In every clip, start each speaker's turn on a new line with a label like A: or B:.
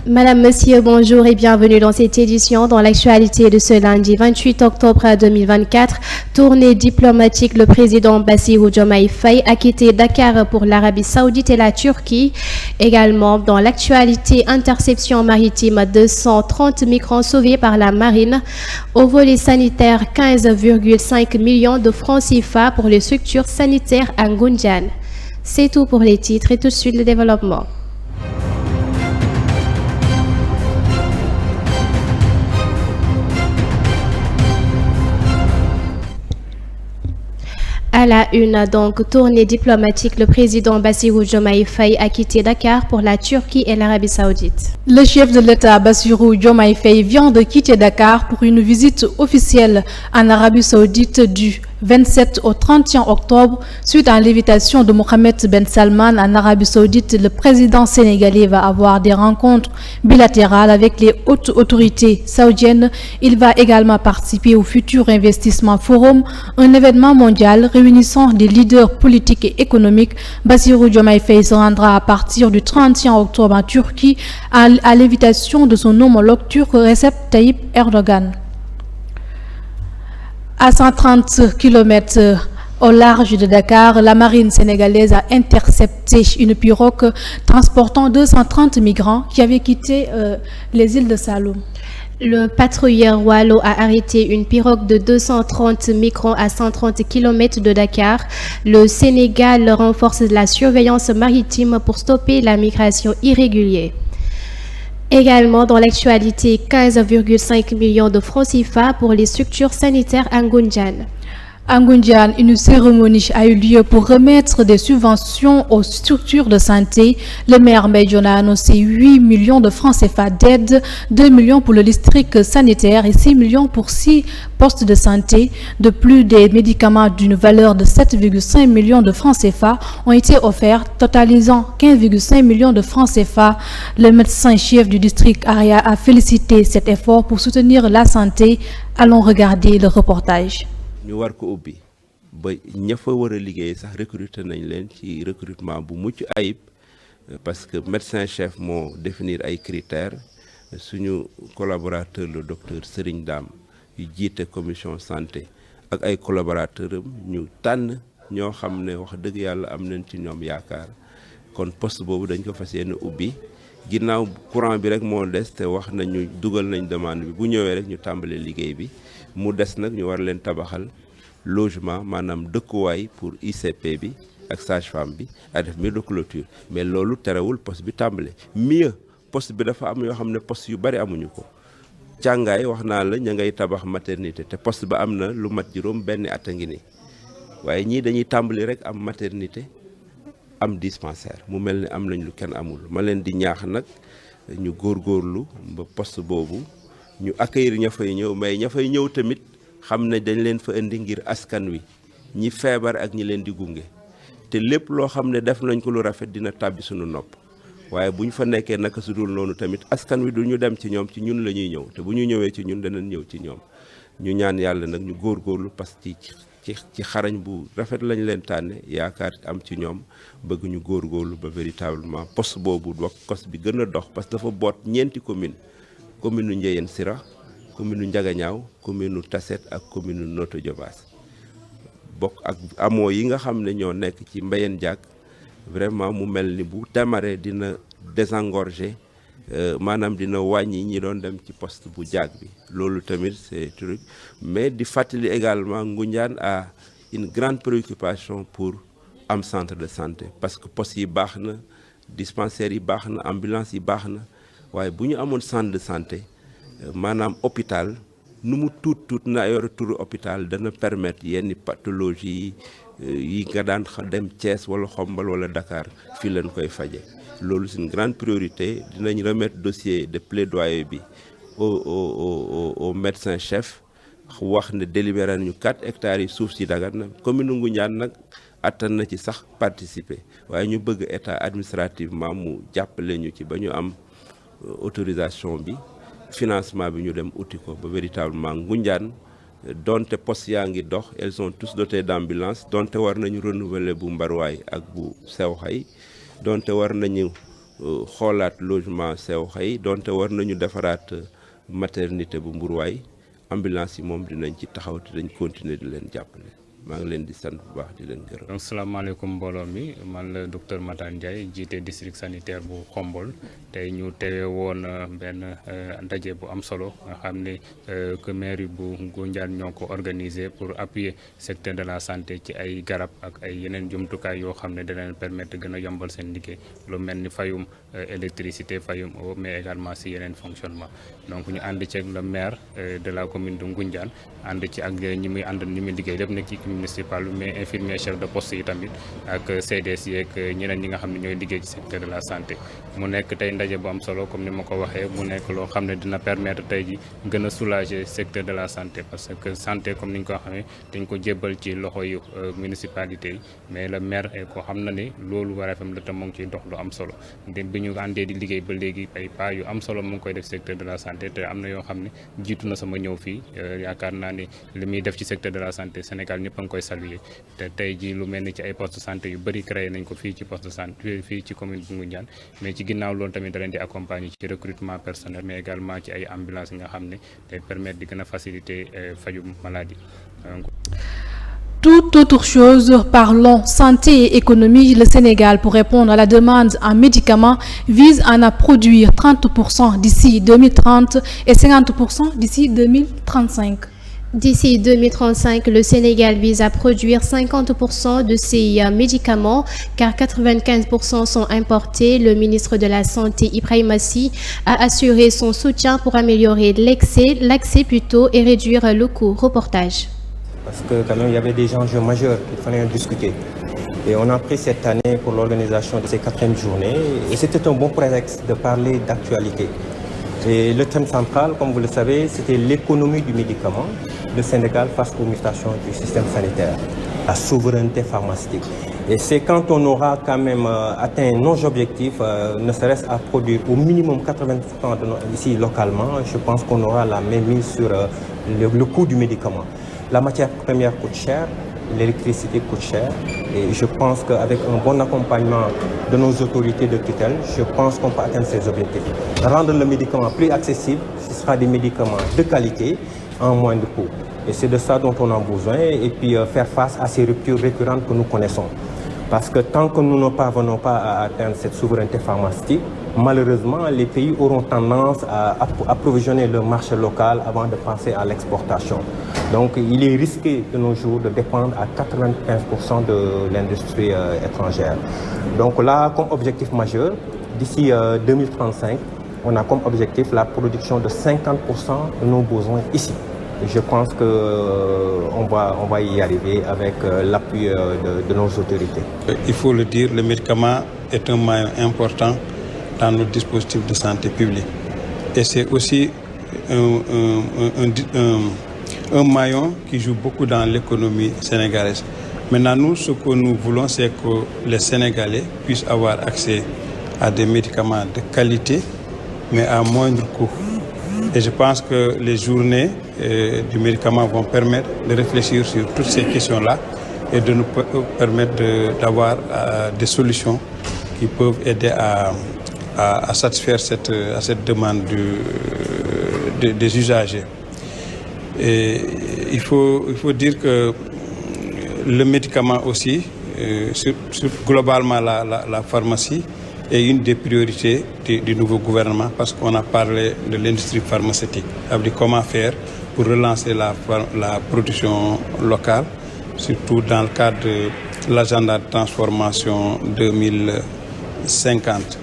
A: Madame, Monsieur, bonjour et bienvenue dans cette édition. Dans l'actualité de ce lundi 28 octobre 2024, tournée diplomatique, le président Bassirou Diomaye Faye a quitté Dakar pour l'Arabie Saoudite et la Turquie. Également, dans l'actualité, interception maritime, 230 migrants sauvés par la marine. Au volet sanitaire, 15,5 millions de francs CFA pour les structures sanitaires à Ngoundiane. C'est tout pour les titres et tout de suite le développement. À la une, donc, tournée diplomatique, le président Bassirou Diomaye Faye a quitté Dakar pour la Turquie et l'Arabie Saoudite.
B: Le chef de l'État Bassirou Diomaye Faye vient de quitter Dakar pour une visite officielle en Arabie Saoudite du 27 au 31 octobre. Suite à l'invitation de Mohamed Ben Salman en Arabie Saoudite, le président sénégalais va avoir des rencontres bilatérales avec les hautes autorités saoudiennes. Il va également participer au futur Investissement Forum, un événement mondial réunissant des leaders politiques et économiques. Bassirou Diomaye Faye se rendra à partir du 31 octobre en Turquie à l'invitation de son homologue turc Recep Tayyip Erdogan. À 130 km au large de Dakar, la marine sénégalaise a intercepté une pirogue transportant 230 migrants qui avaient quitté les îles de Saloum.
A: Le patrouilleur Wallo a arrêté une pirogue de 230 migrants à 130 km de Dakar. Le Sénégal renforce la surveillance maritime pour stopper la migration irrégulière. Également dans l'actualité, 15,5 millions de francs CFA pour les structures sanitaires à Ngoundiane.
B: À Ngoundiane, une cérémonie a eu lieu pour remettre des subventions aux structures de santé. Le maire Mbédione a annoncé 8 millions de francs CFA d'aide, 2 millions pour le district sanitaire et 6 millions pour 6 postes de santé. De plus, des médicaments d'une valeur de 7,5 millions de francs CFA ont été offerts, totalisant 15,5 millions de francs CFA. Le médecin-chef du district Aria a félicité cet effort pour soutenir la santé. Allons regarder le reportage.
C: ñu war ko ubbi ba ña fa war a liggéey sax recruter nañ leen ci recrutement bu mucc ayib parce que médecin chef moo définir ay critères suñu collaborateur le docteur Serigne Dame yu jiite commission santé ak ay collaborateurs am ñu tànn ñoo xam ne wax dëgg yàlla am nañ ci ñoom yaakaar kon poste boobu dañ ko fas yéene ubbi ginnaaw courant bi rek moo des te wax nañu dugal nañ demande bi bu ñëwee rek ñu tàmbale liggéey bi mu des nag ñu war leen tabaxal logement maanaam dëkkuwaay pour ICP bi ak sage-femme bi ak def mur de clôture mais loolu terewul poste bi tàmbale mieux poste bi dafa am yoo xam ne poste yu bari amuñu ko càngaay wax naa la ña ngay tabax maternité te poste ba am na lu mat juróom benn at a ngi ni waaye ñii dañuy tàmbali rek am maternité am dispensaire mu mel ni am nañ lu kenn amul ma leen di ñaax nag ñu góorgóorlu ba poste boobu ñu accueillir ña fay ñëw mais ña fay ñëw tamit xam ne dañ leen fa indi ngir askan wi ñi feebar ak ñi leen di gunge te lépp loo xam ne def nañ ko lu rafet dina tàbbi suñu nopp waaye bu ñu fa nekkee naka su dul noonu tamit askan wi du ñu dem ci ñoom ci ñun la ñuy ñëw te bu ñu ñëwee ci ñun danañ ñëw ci ñoom ñu ñaan yàlla nag ñu góorgóorlu parce que ci xarañ bu rafet lañ leen tànne yaakaar am ci ñoom bëgg ñu góorgóorlu ba véritablement poste boobu poste bi gën a dox parce que dafa boot ñeenti commune u Ndiéyène Sira commune u Ndiagañaaw commune u Tassette ak commune u Notto Diobass bokk ak amoo yi nga xam ne ñoo nekk ci Mbayeen Diack vraiment mu mel ni bu démarré dina désengorger maanaam dina wàññi ñi doon dem ci poste bu Diack bi loolu tamit c'est truc mais di fàttali également Ngoundiane a une grande préoccupation pour am centre de santé parce que poste yi baax na dispensaire yi baax na ambulance yi baax na waaye bu ñu amoon centre de santé maanaam hôpital nu mu tuut na yore turu hôpital dana permettre yenn pathologie yi nga daan dem Thiès wala Xombal wala Dakar fii leen koy faje loolu c'est une grande priorité dinañ remettre dossier de plaidoyer bi au médecin chef wax ne délibéré nañu 4 hectares yi suuf si dagan na commune Ngoundiane nag attan na ci sax participer waaye ñu bëgg état administrativement mu jàppale ñu ci ba ñu am autorisation bi financement bi ñu dem uti ko ba véritablement Ngoundiane donte poste yaa ngi dox elles sont tous dotées d'ambulance donte war nañu renouveler bu Mbarwaay ak bu Sewxay donte war nañu xoolaat logement sew xëy donte war nañu defaraat maternité bu Mbourwaay ambulance yi moom dinañ ci taxaw te dañ continuer di leen jàppale maa ngi leen di sant bu baax di leen gërëm.
D: donc salaamaaleykum mbooloo mi man la docteur Matar Ndiaye jiite district sanitaire bu Xombol tey ñu teewee woon benn ndaje bu am solo nga xam ne que mairie bu Ngoundiane ñoo ko organisé pour appuyer secteur de la santé ci ay garab ak ay yeneen jumtukaay yoo xam ne dana leen permettre gën a yombal seen liggéey lu mel ni fayum électricité fayum eau mais également si yeneen fonctionnement donc ñu ànd ci ak le maire de la commune de Ngoundiane ànd ci ak ñi muy àndal ñi muy liggéey lépp nekk ci municipal mais infirmier chef de poste yi tamit ak CDS yeeg ñeneen ñi nga xam ne ñooy liggéey ci secteur de la santé mu nekk tey ndaje bu am solo comme ni ma ko waxee mu nekk loo xam ne dina permettre tey ji gën a soulager secteur de la santé parce que santé comme ni ñu ko xamee dañ ko jébbal ci loxo yu municipalité yi mais le maire ko xam na ne loolu war a fam la tam mu ngi ciy dox lu am solo bi ñu àndee di liggéey ba léegi ay pas yu am solo mu ngi koy def secteur de la santé te am na yoo xam ne jiitu na sama ñëw fii yaakaar naa ne li muy def ci secteur de la santé Sénégal ñëpp a ngi koy saluer te tey ji lu mel ni ci ay poste de santé yu bëri créé nañ ko fii ci poste de santé fii ci commune bu Ngoundiane mais ci ginnaaw loolu tamit da leen di accompagner ci recrutement personnel mais également ci ay ambulance yi nga xam ne day permettre di gën a faciliter fajum maladie.
B: Toute autre chose, parlons santé et économie. Le Sénégal, pour répondre à la demande en médicaments, vise à en produire 30% d'ici 2030 et 50% d'ici 2035.
A: D'ici 2035, le Sénégal vise à produire 50% de ces médicaments car 95% sont importés. Le ministre de la Santé, Ibrahima Sy, a assuré son soutien pour améliorer l'accès plutôt et réduire le coût. Reportage.
E: Parce que quand même, il y avait des enjeux majeurs qu'il fallait discuter. Et on a pris cette année pour l'organisation de ces 4e journées. Et c'était un bon prétexte de parler d'actualité. Et le thème central, comme vous le savez, c'était l'économie du médicament, le Sénégal face aux mutations du système sanitaire, la souveraineté pharmaceutique. Et c'est quand on aura quand même atteint nos objectifs, ne serait-ce à produire au minimum 80% ici localement, je pense qu'on aura la même mise sur le coût du médicament. La matière première coûte cher, l'électricité coûte cher et je pense qu'avec un bon accompagnement de nos autorités de tutelle, je pense qu'on peut atteindre ces objectifs. Rendre le médicament plus accessible, ce sera des médicaments de qualité en moins de coût. Et c'est de ça dont on a besoin et puis faire face à ces ruptures récurrentes que nous connaissons. Parce que tant que nous ne parvenons pas à atteindre cette souveraineté pharmaceutique, malheureusement, les pays auront tendance à approvisionner leur marché local avant de passer à l'exportation. Donc, il est risqué de nos jours de dépendre à 95% de l'industrie étrangère. Donc là, comme objectif majeur, d'ici 2035, on a comme objectif la production de 50% de nos besoins ici. Je pense qu'on va y arriver avec l'appui de nos autorités.
F: Il faut le dire, le médicament est un maillon important dans nos dispositifs de santé publique. Et c'est aussi un maillon qui joue beaucoup dans l'économie sénégalaise. Maintenant, nous, ce que nous voulons, c'est que les Sénégalais puissent avoir accès à des médicaments de qualité, mais à moindre coût. Et je pense que les journées du médicament vont permettre de réfléchir sur toutes ces questions-là et de nous permettre d'avoir des solutions qui peuvent aider à satisfaire cette demande des usagers. Et il faut dire que le médicament aussi, globalement la pharmacie, est une des priorités du nouveau gouvernement parce qu'on a parlé de l'industrie pharmaceutique. Comment faire pour relancer la production locale, surtout dans le cadre de l'agenda de transformation 2050.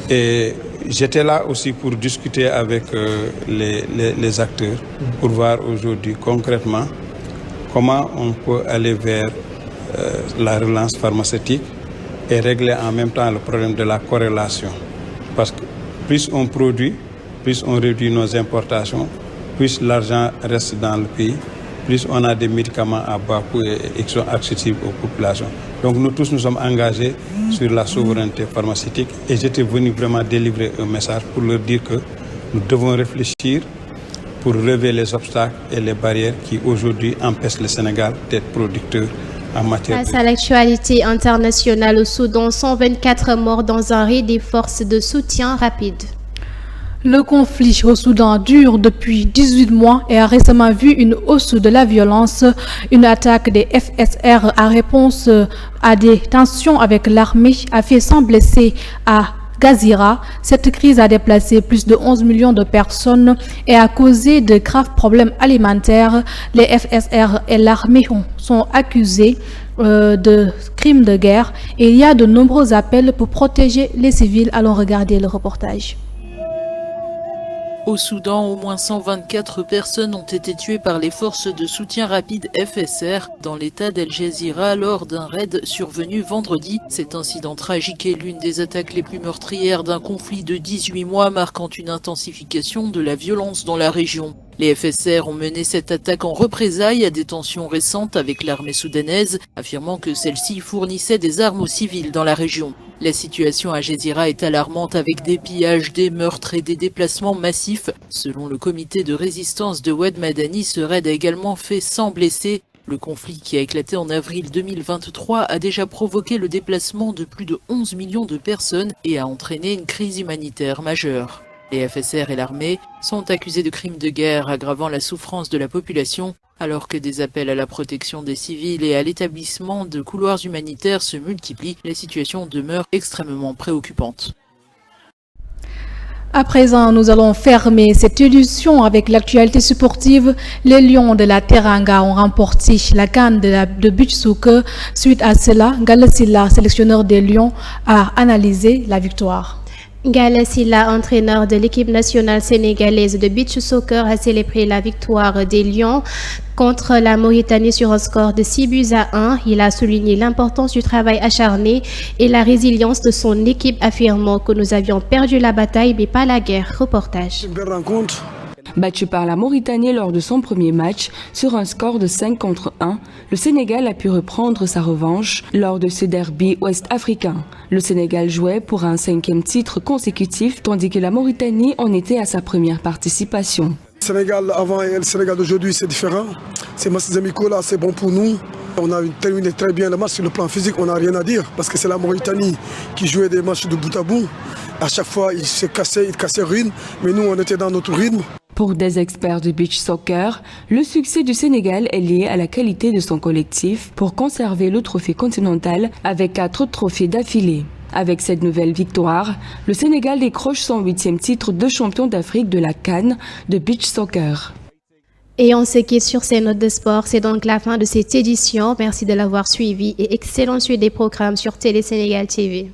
F: Et j'étais là aussi pour discuter avec les acteurs, pour voir aujourd'hui concrètement comment on peut aller vers la relance pharmaceutique et régler en même temps le problème de la corrélation. Parce que plus on produit, plus on réduit nos importations, plus l'argent reste dans le pays, plus on a des médicaments à bas coût et qui sont accessibles aux populations. Donc nous tous nous sommes engagés sur la souveraineté pharmaceutique et j'étais venu vraiment délivrer un message pour leur dire que nous devons réfléchir pour relever les obstacles et les barrières qui aujourd'hui empêchent le Sénégal d'être producteur en matière
A: Face à l'actualité internationale au Soudan, 124 morts dans un raid des forces de soutien rapide.
B: Le conflit au Soudan dure depuis 18 mois et a récemment vu une hausse de la violence. Une attaque des FSR en réponse à des tensions avec l'armée a fait 100 blessés à Gazira. Cette crise a déplacé plus de 11 millions de personnes et a causé de graves problèmes alimentaires. Les FSR et l'armée sont accusés de crimes de guerre et il y a de nombreux appels pour protéger les civils. Allons regarder le reportage.
G: Au Soudan, au moins 124 personnes ont été tuées par les forces de soutien rapide FSR dans l'état d'El Jazira lors d'un raid survenu vendredi. Cet incident tragique est l'une des attaques les plus meurtrières d'un conflit de 18 mois marquant une intensification de la violence dans la région. Les FSR ont mené cette attaque en représailles à des tensions récentes avec l'armée soudanaise, affirmant que celle-ci fournissait des armes aux civils dans la région. La situation à Jazira est alarmante avec des pillages, des meurtres et des déplacements massifs. Selon le comité de résistance de Oued Madani, ce raid a également fait 100 blessés. Le conflit qui a éclaté en avril 2023 a déjà provoqué le déplacement de plus de 11 millions de personnes et a entraîné une crise humanitaire majeure. Les FSR et l'armée sont accusés de crimes de guerre aggravant la souffrance de la population, alors que des appels à la protection des civils et à l'établissement de couloirs humanitaires se multiplient. La situation demeure extrêmement préoccupante.
B: À présent, nous allons fermer cette édition avec l'actualité sportive. Les Lions de la Teranga ont remporté la CAN de beach soccer. Suite à cela, Galasila, sélectionneur des Lions, a analysé la victoire.
A: Galasila, entraîneur de l'équipe nationale sénégalaise de beach soccer, a célébré la victoire des Lions contre la Mauritanie sur un score de 6-1. Il a souligné l'importance du travail acharné et la résilience de son équipe, affirmant que nous avions perdu la bataille mais pas la guerre. Reportage.
H: Une belle rencontre. Battu par la Mauritanie lors de son premier match sur un score de 5-1, le Sénégal a pu reprendre sa revanche lors de ce derby ouest-africain. Le Sénégal jouait pour un 5e titre consécutif, tandis que la Mauritanie en était à sa première participation.
I: Le Sénégal avant et le Sénégal d'aujourd'hui, c'est différent. Ces matchs amicaux là, c'est bon pour nous. On a terminé très bien le match sur le plan physique, on n'a rien à dire. Parce que c'est la Mauritanie qui jouait des matchs de bout à bout. À chaque fois, ils se cassaient, le rythme. Mais nous, on était dans notre rythme.
H: Pour des experts du beach soccer, le succès du Sénégal est lié à la qualité de son collectif pour conserver le trophée continental avec 4 trophées d'affilée. Avec cette nouvelle victoire, le Sénégal décroche son 8e titre de champion d'Afrique de la CAN de beach soccer.
A: Et on se quitte sur ces notes de sport. C'est donc la fin de cette édition. Merci de l'avoir suivi et excellente suite des programmes sur Télé Sénégal TV.